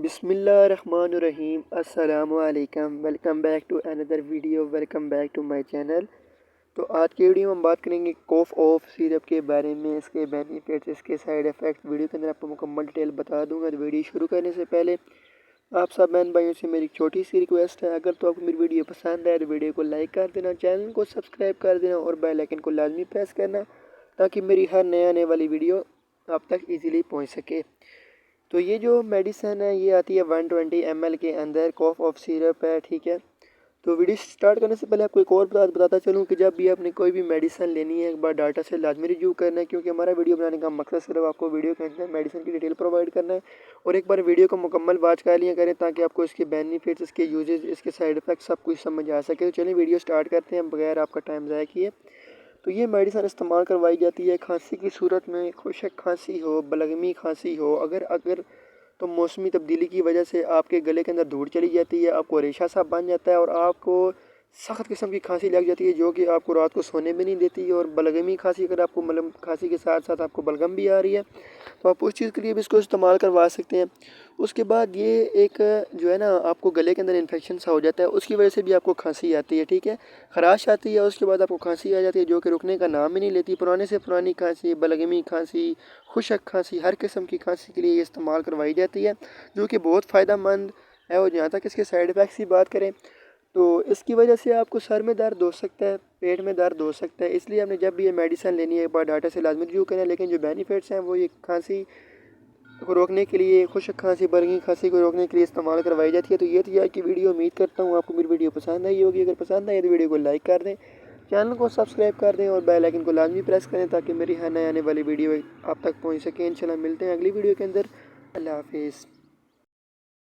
بسم اللہ الرحمن الرحیم۔ السلام علیکم، welcome back to another video, welcome back to my channel. تو آج کی ویڈیو میں ہم بات کریں گے کوف آف سیرپ کے بارے میں، اس کے بینیفٹس، اس کے سائیڈ ایفیکٹس۔ ویڈیو کے اندر آپ کو مکمل ڈیٹیل بتا دوں گا۔ تو ویڈیو شروع کرنے سے پہلے آپ سب بہن بھائیوں سے میری چھوٹی سی ریکویسٹ ہے، اگر تو آپ کو میری ویڈیو پسند ہے تو ویڈیو کو لائک کر دینا، چینل کو سبسکرائب کر دینا اور بیل آئیکن کو لازمی پریس کرنا تاکہ میری ہر نئے آنے والی ویڈیو آپ تک ایزیلی پہنچ سکے۔ تو یہ جو میڈیسن ہے یہ آتی ہے 120 ml کے اندر، کوف آف سیرپ ہے، ٹھیک ہے۔ تو ویڈیو سٹارٹ کرنے سے پہلے آپ کو ایک اور بتاتا چلوں کہ جب بھی آپ نے کوئی بھی میڈیسن لینی ہے ایک بار ڈاٹا سے لازمی ریویو کرنا ہے، کیونکہ ہمارا ویڈیو بنانے کا مقصد صرف آپ کو ویڈیو کے اندر میڈیسن کی ڈیٹیل پرووائڈ کرنا ہے، اور ایک بار ویڈیو کو مکمل واچ کر لیا کریں تاکہ آپ کو اس کے بینیفٹس، اس کے یوزز، اس کے سائیڈ ایفیکٹس سب کچھ سمجھ آ سکے۔ تو چلیں ویڈیو سٹارٹ کرتے ہیں بغیر آپ کا ٹائم ضائع کیے۔ تو یہ میڈیسن استعمال کروائی جاتی ہے کھانسی کی صورت میں، خشک کھانسی ہو، بلغمی کھانسی ہو، اگر تو موسمی تبدیلی کی وجہ سے آپ کے گلے کے اندر دھوڑ چلی جاتی ہے، آپ کو ریشہ سا بن جاتا ہے اور آپ کو سخت قسم کی کھانسی لگ جاتی ہے جو کہ آپ کو رات کو سونے بھی نہیں دیتی، اور بلغمی کھانسی، اگر آپ کو کھانسی کے ساتھ ساتھ آپ کو بلغم بھی آ رہی ہے تو آپ اس چیز کے لیے بھی اس کو استعمال کروا سکتے ہیں۔ اس کے بعد یہ ایک جو ہے نا آپ کو گلے کے اندر انفیکشن سا ہو جاتا ہے، اس کی وجہ سے بھی آپ کو کھانسی آتی ہے، ٹھیک ہے، خراش آتی ہے، اس کے بعد آپ کو کھانسی آ جاتی ہے جو کہ رکنے کا نام ہی نہیں لیتی۔ پرانے سے پرانی کھانسی، بلغمی کھانسی، خشک کھانسی، ہر قسم کی کھانسی کے لیے یہ استعمال کروائی جاتی ہے، جو کہ بہت فائدہ مند ہے۔ اور جہاں تک اس کے سائیڈ ایفیکٹس کی بات کریں تو اس کی وجہ سے آپ کو سر میں درد ہو سکتا ہے، پیٹ میں درد ہو سکتا ہے، اس لیے ہم نے جب بھی یہ میڈیسن لینی ہے ایک بار ڈاکٹر سے لازمی ریویو کریں۔ لیکن جو بینیفٹس ہیں وہ یہ کھانسی کو روکنے کے لیے، خشک کھانسی، بلغمی کھانسی کو روکنے کے لیے استعمال کروائی جاتی ہے۔ تو یہ تھی آج کی ویڈیو، امید کرتا ہوں آپ کو میری ویڈیو پسند آئی ہوگی۔ اگر پسند آئی تو ویڈیو کو لائک کر دیں، چینل کو سبسکرائب کر دیں اور بیل آئیکن کو لازمی پریس کریں تاکہ میری ہر نئے آنے والی ویڈیو آپ تک پہنچ سکے۔ انشاءاللہ ملتے ہیں اگلی ویڈیو کے اندر۔ اللہ حافظ۔